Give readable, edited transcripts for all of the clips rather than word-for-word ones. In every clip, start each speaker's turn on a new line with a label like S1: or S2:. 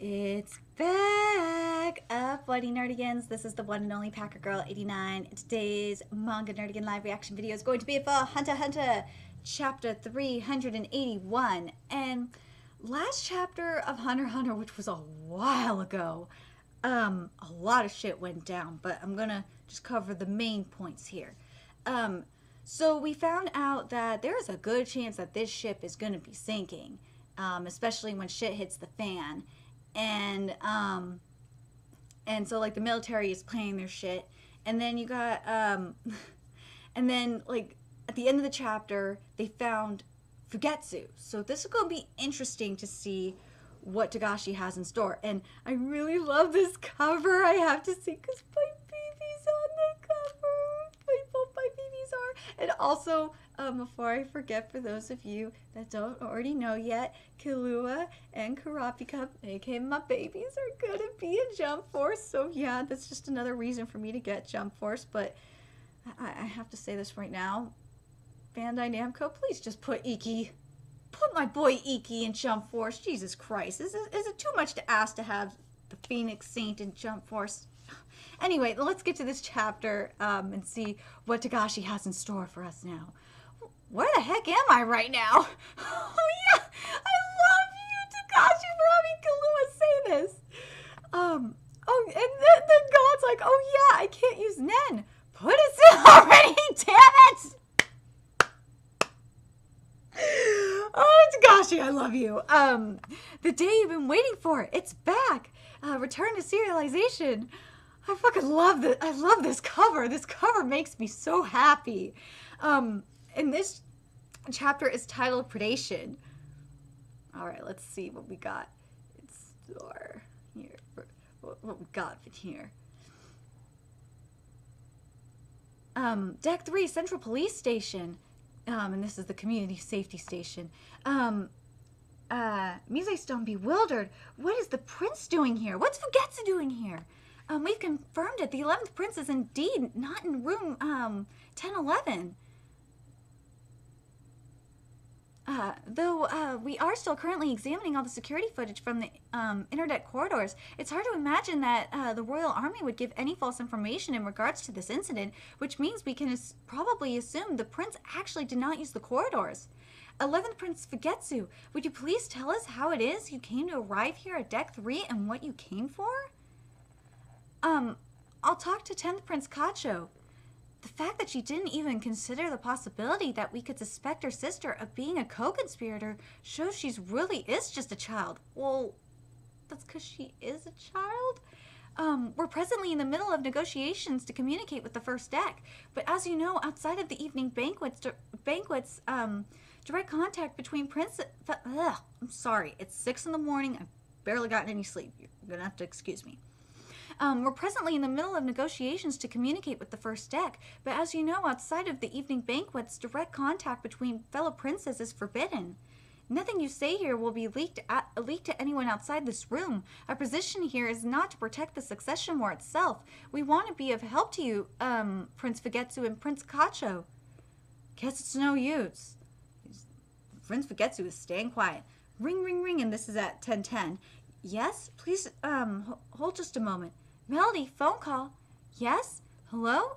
S1: It's back! Up, Whitey Nerdigans. This is the one and only Packer Girl 89. Today's Manga Nerdigan live reaction video is going to be for Hunter x Hunter, chapter 381. And last chapter of Hunter x Hunter, which was a while ago, a lot of shit went down, but I'm gonna just cover the main points here. So we found out that there's a good chance that this ship is gonna be sinking, especially when shit hits the fan. And so like the military is playing their shit, and then you got and then like at the end of the chapter they found Fugetsu. So this is gonna be interesting to see what Togashi has in store. And I really love this cover, I have to say, because my baby's on the cover. Both my babies are. And also, before I forget, for those of you that don't already know yet, Killua and Kurapika, aka my babies, are gonna be in Jump Force. So yeah, that's just another reason for me to get Jump Force. But I have to say this right now, Bandai Namco, please just put Ikki. Put my boy Ikki in Jump Force. Jesus Christ. Is it too much to ask to have the Phoenix Saint in Jump Force? Anyway, let's get to this chapter and see what Togashi has in store for us now. Where the heck am I right now? Oh yeah, I love you, Togashi, for having Killua say this. Oh, and the god's like, oh yeah, I can't use Nen. Put us in already, damn it! Oh, Togashi, I love you. The day you've been waiting for, it's back. Return to serialization. I fucking love this. I love this cover. This cover makes me so happy. And this chapter is titled Predation. All right, let's see what we got in store here. What we got in here. Deck 3, Central Police Station. And this is the community safety station. Mizai-stone bewildered. What is the prince doing here? What's Fugetsu doing here? We've confirmed it. The 11th prince is indeed not in room 1011. Though we are still currently examining all the security footage from the internet corridors, it's hard to imagine that the Royal Army would give any false information in regards to this incident, which means we can probably assume the prince actually did not use the corridors. 11th Prince Fugetsu, would you please tell us how it is you came to arrive here at Deck 3 and what you came for? I'll talk to 10th Prince Kacho. The fact that she didn't even consider the possibility that we could suspect her sister of being a co-conspirator shows she really is just a child. Well, that's because she is a child? We're presently in the middle of negotiations to communicate with the first deck, but as you know, outside of the evening banquets, direct contact between I'm sorry, it's 6 in the morning, I've barely gotten any sleep. You're gonna have to excuse me. We're presently in the middle of negotiations to communicate with the first deck, but as you know, outside of the evening banquets, direct contact between fellow princes is forbidden. Nothing you say here will be leaked to anyone outside this room. Our position here is not to protect the succession war itself. We want to be of help to you, Prince Fugetsu and Prince Kacho. Guess it's no use. Prince Fugetsu is staying quiet. Ring, ring, ring, and this is at 10:10. Yes? Please, hold just a moment. Melody, phone call. Yes? Hello?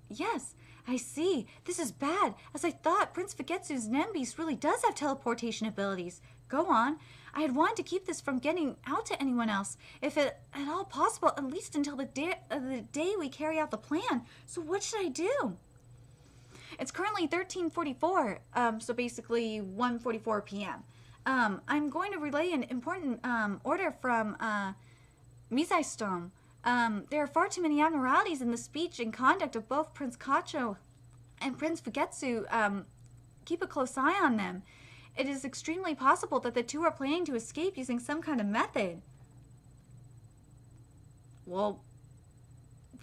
S1: Yes. I see. This is bad. As I thought, Prince Fugetsu's Nembeast really does have teleportation abilities. Go on. I had wanted to keep this from getting out to anyone else, if at all possible, at least until the day we carry out the plan. So what should I do? It's currently 13:44, so basically 1:44 p.m. I'm going to relay an important order from Mizai-stone. There are far too many abnormalities in the speech and conduct of both Prince Kacho and Prince Fugetsu. Keep a close eye on them. It is extremely possible that the two are planning to escape using some kind of method. Well,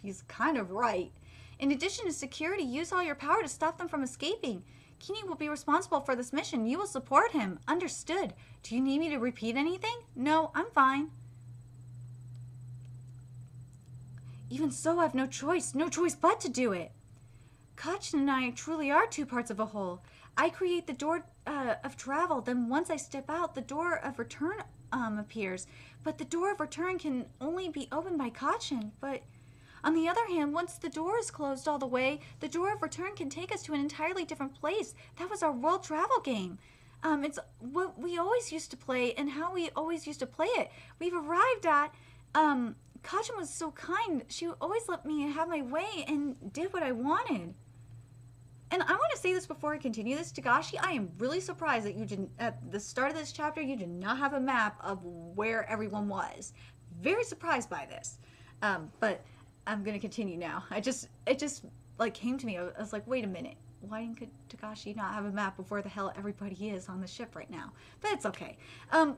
S1: he's kind of right. In addition to security, use all your power to stop them from escaping. Kini will be responsible for this mission. You will support him. Understood. Do you need me to repeat anything? No, I'm fine. Even so, I've no choice but to do it. Kachin and I truly are two parts of a whole. I create the of travel, then once I step out, the door of return appears. But the door of return can only be opened by Kachin. But on the other hand, once the door is closed all the way, the door of return can take us to an entirely different place. That was our world travel game. It's what we always used to play and how we always used to play it. We've arrived at, Kachin was so kind. She always let me have my way and did what I wanted. And I want to say this before I continue this, Tagashi, I am really surprised that you didn't, at the start of this chapter, you did not have a map of where everyone was. Very surprised by this. But I'm going to continue now. It just like came to me. I was like, wait a minute. Why didn't Tagashi not have a map of where the hell everybody is on the ship right now? But it's okay.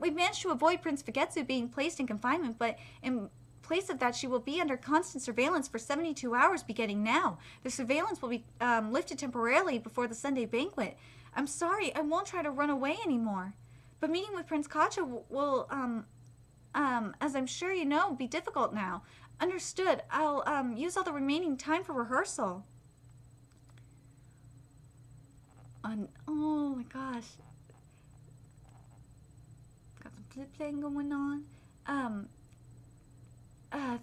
S1: We've managed to avoid Prince Fugetsu being placed in confinement, but in place of that, she will be under constant surveillance for 72 hours beginning now. The surveillance will be lifted temporarily before the Sunday banquet. I'm sorry, I won't try to run away anymore. But meeting with Prince Kacha will, as I'm sure you know, be difficult now. Understood. I'll use all the remaining time for rehearsal. Oh my gosh. Got some flip playing going on.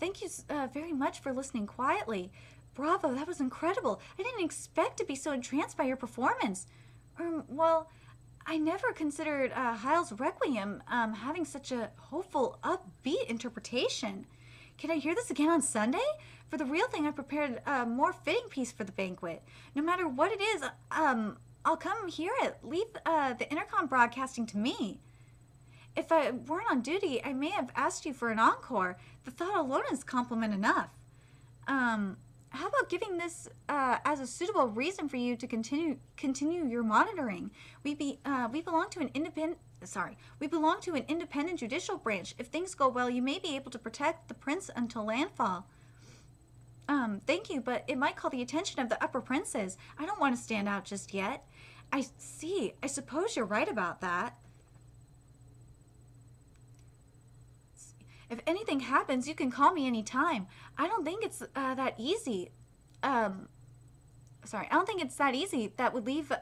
S1: Thank you very much for listening quietly. Bravo, that was incredible. I didn't expect to be so entranced by your performance. Well, I never considered Heil's Requiem having such a hopeful, upbeat interpretation. Can I hear this again on Sunday? For the real thing, I prepared a more fitting piece for the banquet. No matter what it is, I'll come hear it. Leave the intercom broadcasting to me. If I weren't on duty, I may have asked you for an encore. The thought alone is compliment enough. How about giving this as a suitable reason for you to continue your monitoring? We belong to an independent judicial branch. If things go well, you may be able to protect the prince until landfall. Thank you, but it might call the attention of the upper princes. I don't want to stand out just yet. I see. I suppose you're right about that. If anything happens, you can call me anytime. I don't think it's that easy. I don't think it's that easy that would leave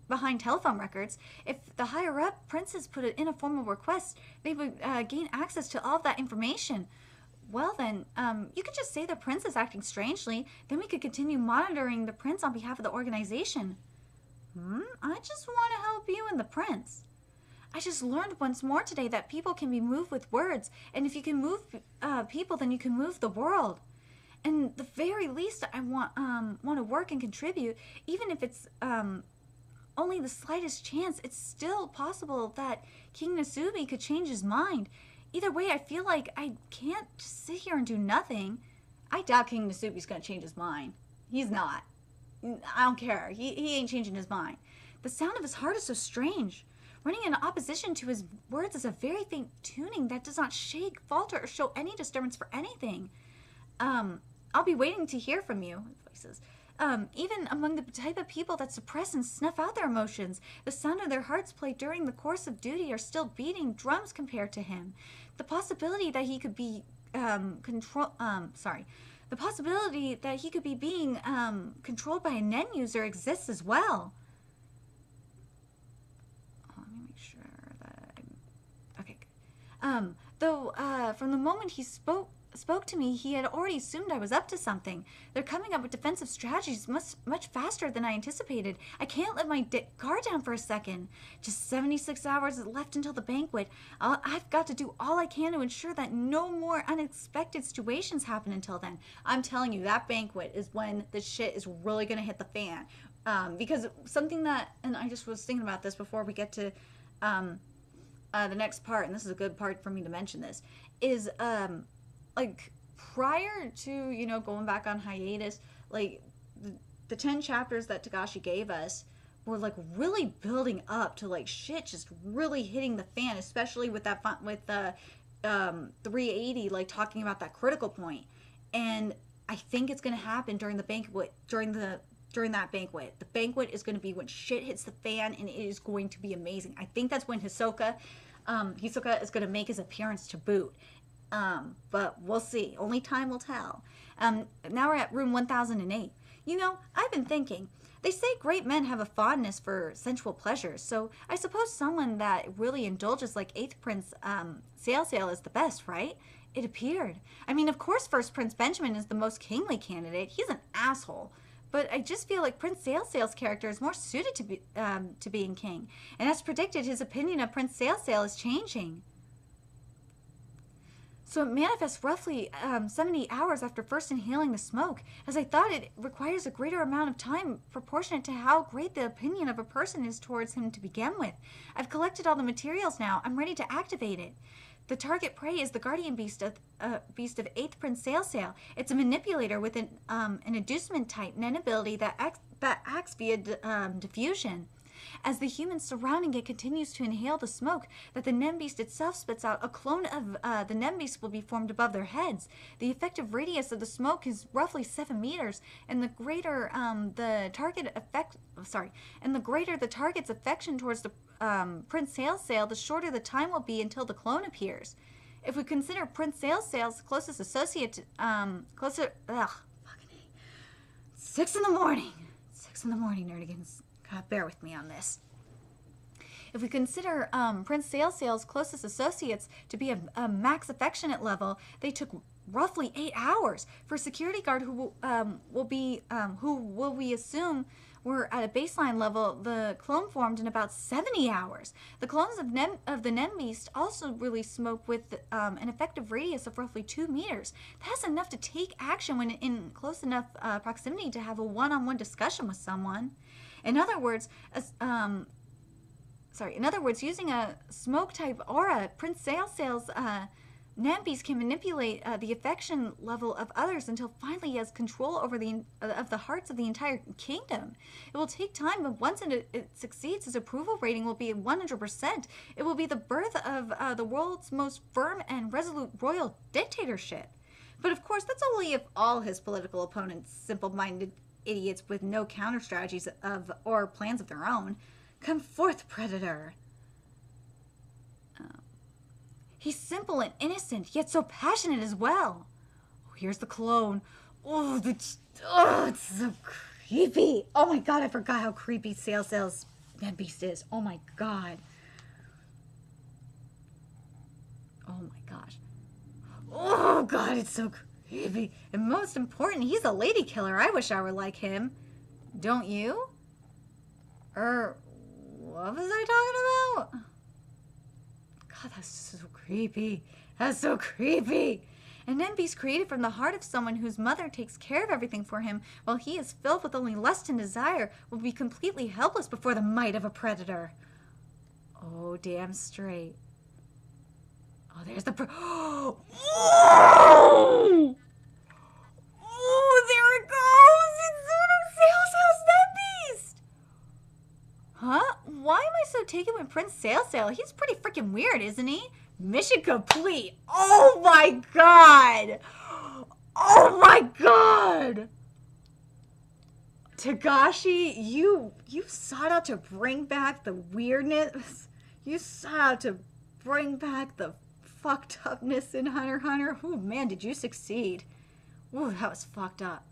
S1: behind telephone records. If the higher-up princes put it in a formal request, they would gain access to all of that information. Well then, you could just say the prince is acting strangely. Then we could continue monitoring the prince on behalf of the organization. I just want to help you and the prince. I just learned once more today that people can be moved with words, and if you can move people, then you can move the world. And the very least, I want to work and contribute, even if it's only the slightest chance. It's still possible that King Nasubi could change his mind. Either way, I feel like I can't just sit here and do nothing. I doubt King Nasubi's gonna change his mind. He's not. I don't care. He ain't changing his mind. The sound of his heart is so strange. Running in opposition to his words is a very faint tuning that does not shake, falter, or show any disturbance for anything. I'll be waiting to hear from you, voices. Even among the type of people that suppress and snuff out their emotions, the sound of their hearts played during the course of duty are still beating drums compared to him. The possibility that he could be the possibility that he could be being controlled by a Nen user exists as well. Let me make sure that okay. Though from the moment he spoke to me, he had already assumed I was up to something. They're coming up with defensive strategies much faster than I anticipated. I can't let my guard down for a second. Just 76 hours left until the banquet. I've got to do all I can to ensure that no more unexpected situations happen until then. I'm telling you, that banquet is when the shit is really going to hit the fan. Because something that, and I just was thinking about this before we get to the next part, and this is a good part for me to mention this, is like prior to, you know, going back on hiatus, like the 10 chapters that Tagashi gave us were like really building up to like shit just really hitting the fan, especially with that with the 380, like talking about that critical point. And I think it's gonna happen during the banquet, during that banquet. The banquet is gonna be when shit hits the fan, and it is going to be amazing. I think that's when Hisoka is gonna make his appearance to boot. But we'll see. Only time will tell. Now we're at room 1008. You know, I've been thinking, They say great men have a fondness for sensual pleasures, so I suppose someone that really indulges like 8th Prince Sail is the best, right? It appeared. I mean, of course, first Prince Benjamin is the most kingly candidate. He's an asshole. But I just feel like Prince Sail's character is more suited to being king. And as predicted, his opinion of Prince Sail is changing. So it manifests roughly 70 hours after first inhaling the smoke, as I thought it requires a greater amount of time proportionate to how great the opinion of a person is towards him to begin with. I've collected all the materials now. I'm ready to activate it. The target prey is the guardian beast of 8th Prince Sail. It's a manipulator with an inducement type Nen ability that acts via diffusion. As the humans surrounding it continues to inhale the smoke that the Nen beast itself spits out, a clone of the Nen beast will be formed above their heads. The effective radius of the smoke is roughly 7 meters, and the greater the target's affection towards the Prince Sail, the shorter the time will be until the clone appears. If we consider Prince Sail's closest associate, 6 in the morning. 6 in the morning, nerdigans. God, bear with me on this. If we consider Prince Sail's closest associates to be a max affectionate level, they took roughly 8 hours. For a security guard who will we assume were at a baseline level, the clone formed in about 70 hours. The clones of the Nen beast also really smoke with an effective radius of roughly 2 meters. That's enough to take action when in close enough proximity to have a one-on-one discussion with someone. In other words, using a smoke-type aura, Prince Sail's Nen beast can manipulate the affection level of others until finally he has control over the hearts of the entire kingdom. It will take time, but once it succeeds, his approval rating will be 100%. It will be the birth of the world's most firm and resolute royal dictatorship. But of course, that's only if all his political opponents, simple-minded idiots with no counter strategies or plans of their own. Come forth, predator. He's simple and innocent, yet so passionate as well. Oh, here's the clone. Oh, it's so creepy. Oh my god, I forgot how creepy Sail's Nen beast is. Oh my god. Oh my gosh. Oh god, it's so creepy. And most important, he's a lady killer. I wish I were like him. Don't you? What was I talking about? God, that's so creepy. That's so creepy. An Nen beast created from the heart of someone whose mother takes care of everything for him while he is filled with only lust and desire will be completely helpless before the might of a predator. Oh, damn straight. Oh, there's the oh! Oh, there it goes! It's Sail's Nen beast! Huh? Why am I so taken with Prince Sail? He's pretty freaking weird, isn't he? Mission complete! Oh my god! Oh my god! Tagashi, you sought out to bring back the weirdness. You sought out to bring back the fucked upness in Hunter x Hunter. Oh man, did you succeed. Ooh, that was fucked up.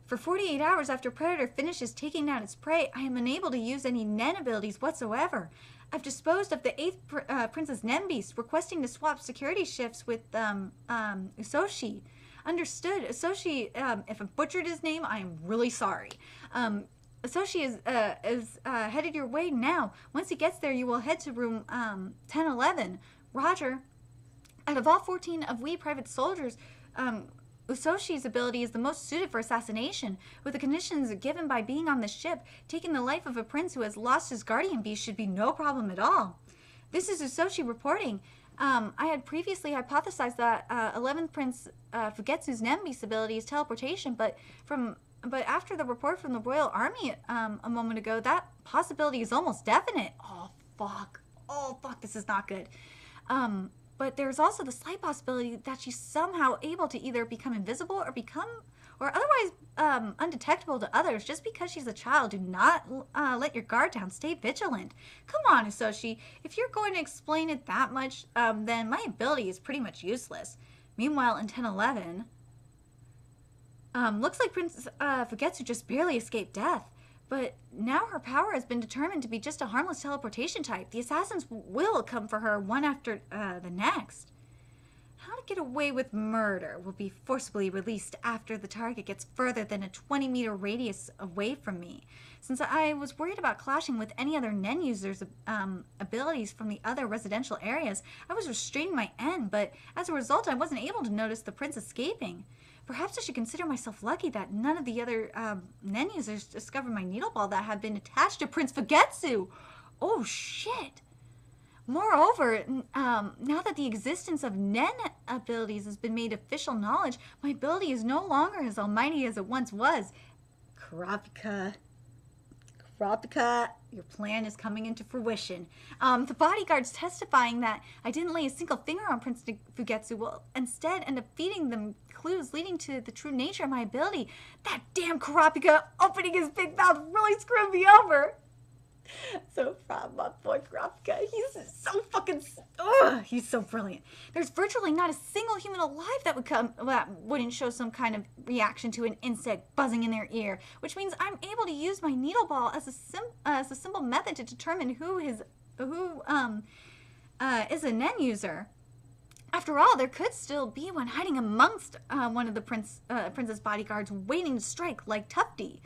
S1: For 48 hours after Predator finishes taking down its prey, I am unable to use any Nen abilities whatsoever. I've disposed of the 8th Prince's Nen beast, requesting to swap security shifts with Usoshi. Understood. Usoshi, if I butchered his name, I am really sorry. Usoshi is headed your way now. Once he gets there, you will head to room 1011. Roger. Out of all 14 of we private soldiers, Usoshi's ability is the most suited for assassination. With the conditions given by being on the ship, taking the life of a prince who has lost his guardian beast should be no problem at all. This is Usoshi reporting. I had previously hypothesized that 11th Prince Fugetsu's Nen beast ability is teleportation, but after the report from the Royal Army a moment ago, that possibility is almost definite. Oh fuck, this is not good. But there's also the slight possibility that she's somehow able to either become invisible or otherwise undetectable to others just because she's a child. Do not let your guard down. Stay vigilant. Come on, Usoshi. If you're going to explain it that much, then my ability is pretty much useless. Meanwhile, in 1011, looks like Prince Fugetsu just barely escaped death. But now her power has been determined to be just a harmless teleportation type. The assassins will come for her one after the next. How to get away with murder will be forcibly released after the target gets further than a 20-meter radius away from me. Since I was worried about clashing with any other Nen users' abilities from the other residential areas, I was restraining my N, but as a result I wasn't able to notice the prince escaping. Perhaps I should consider myself lucky that none of the other Nen users discovered my needle ball that had been attached to Prince Fugetsu. Oh shit! Moreover, now that the existence of Nen abilities has been made official knowledge, my ability is no longer as almighty as it once was. Kurapika, your plan is coming into fruition. The bodyguards testifying that I didn't lay a single finger on Prince Fugetsu will instead end up feeding them clues leading to the true nature of my ability. That damn Kurapika opening his big mouth really screwed me over. So proud of my boy Kurapika. He's so fucking, he's so brilliant. There's virtually not a single human alive that wouldn't show some kind of reaction to an insect buzzing in their ear, which means I'm able to use my needle ball as a simple method to determine who is a Nen user. After all, there could still be one hiding amongst one of the prince's bodyguards waiting to strike, like Tufty.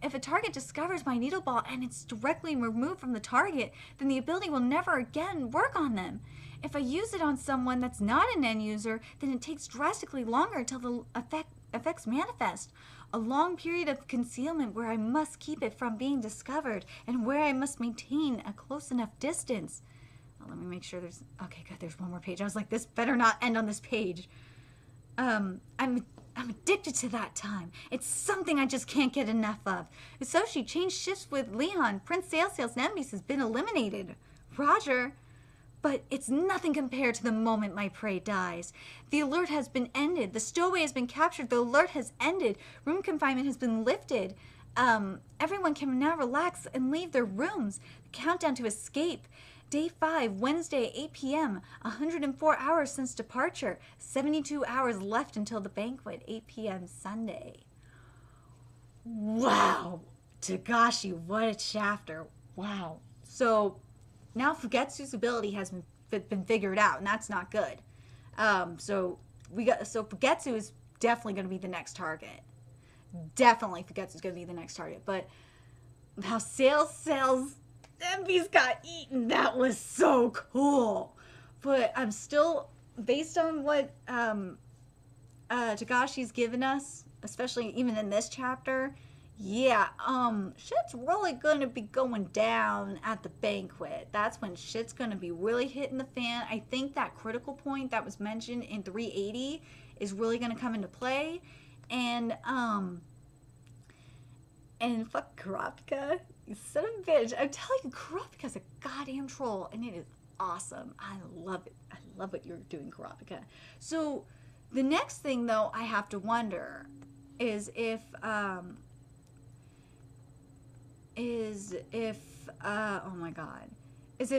S1: If a target discovers my needle ball and it's directly removed from the target, then the ability will never again work on them. If I use it on someone that's not an Nen user, then it takes drastically longer until the effects manifest. A long period of concealment where I must keep it from being discovered and where I must maintain a close enough distance. Oh, let me make sure there's... Okay, good, there's one more page. I was like, this better not end on this page. I'm addicted to that time. It's something I just can't get enough of. So she changed shifts with Leon. Prince Sailsail's Nemesis has been eliminated. Roger. But it's nothing compared to the moment my prey dies. The alert has been ended. The stowaway has been captured. The alert has ended. Room confinement has been lifted. Everyone can now relax and leave their rooms. The countdown to escape. Day 5, Wednesday, 8 p.m., 104 hours since departure, 72 hours left until the banquet, 8 p.m. Sunday. Wow! Tagashi, what a chapter. Wow. So, now Fugetsu's ability has been figured out, and that's not good. So Fugetsu is definitely going to be the next target. Definitely Fugetsu's going to be the next target. But how Sailsail's Envy's got eaten. That was so cool. But I'm still, based on what Tagashi's given us, especially even in this chapter, yeah, shit's really gonna be going down at the banquet. That's when shit's gonna be really hitting the fan. I think that critical point that was mentioned in 380 is really gonna come into play. And fuck Kurapika. You son of a bitch. I'm telling you, Kurapika's a goddamn troll, and it is awesome. I love it. I love what you're doing, Kurapika. So, the next thing, though, I have to wonder is if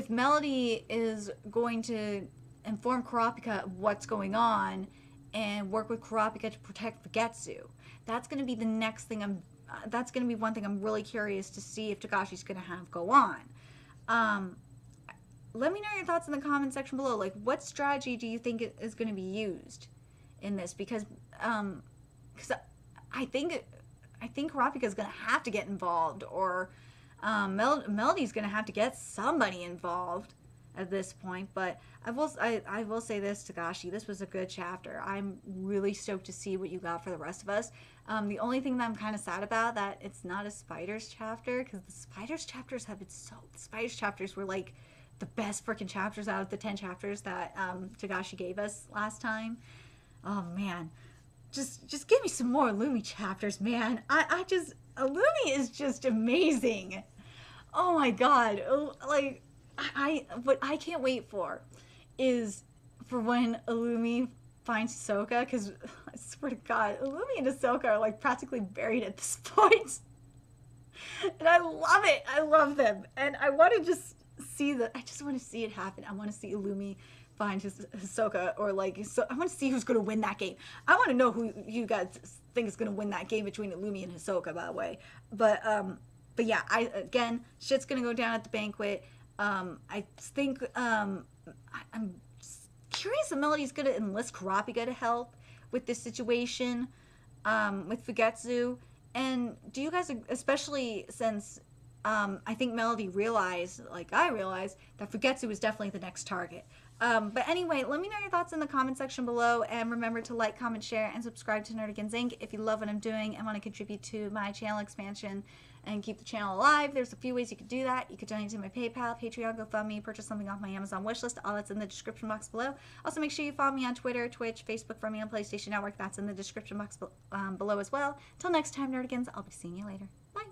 S1: Melody is going to inform Kurapika of what's going on and work with Kurapika to protect Fugetsu. That's going to be the next thing that's going to be one thing I'm really curious to see if Tagashi's going to have go on. Let me know your thoughts in the comment section below. Like, what strategy do you think is going to be used in this? Because I think Kurapika's going to have to get involved, or Melody's going to have to get somebody involved at this point. But I will say this, Tagashi, this was a good chapter. I'm really stoked to see what you got for the rest of us. The only thing that I'm kind of sad about that it's not a Spiders chapter, because the Spiders chapters have been the Spiders chapters were like the best freaking chapters out of the 10 chapters that Tagashi gave us last time. Oh man, just give me some more Illumi chapters, man. Illumi is just amazing. Oh my god, like what I can't wait for is for when Illumi finds Hisoka, because I swear to God, Illumi and Hisoka are like practically buried at this point. And I love it. I love them. And I want to just see I just want to see it happen. I want to see Illumi find Hisoka, or like, so I want to see who's going to win that game. I want to know who you guys think is going to win that game between Illumi and Hisoka, by the way. But yeah, again, shit's going to go down at the banquet. I think, I'm curious if Melody's going to enlist Kurapika to help with this situation, with Fugetsu. And do you guys, especially since, I think Melody realized, like I realized, that Fugetsu was definitely the next target. But anyway, let me know your thoughts in the comment section below, and remember to like, comment, share, and subscribe to Nerdigans Inc. if you love what I'm doing and want to contribute to my channel expansion and keep the channel alive. There's a few ways you could do that. You could donate to my PayPal, Patreon, GoFundMe, purchase something off my Amazon wishlist. All that's in the description box below. Also, make sure you follow me on Twitter, Twitch, Facebook, for me on PlayStation Network. That's in the description box below as well. Till next time, Nerdigans, I'll be seeing you later. Bye.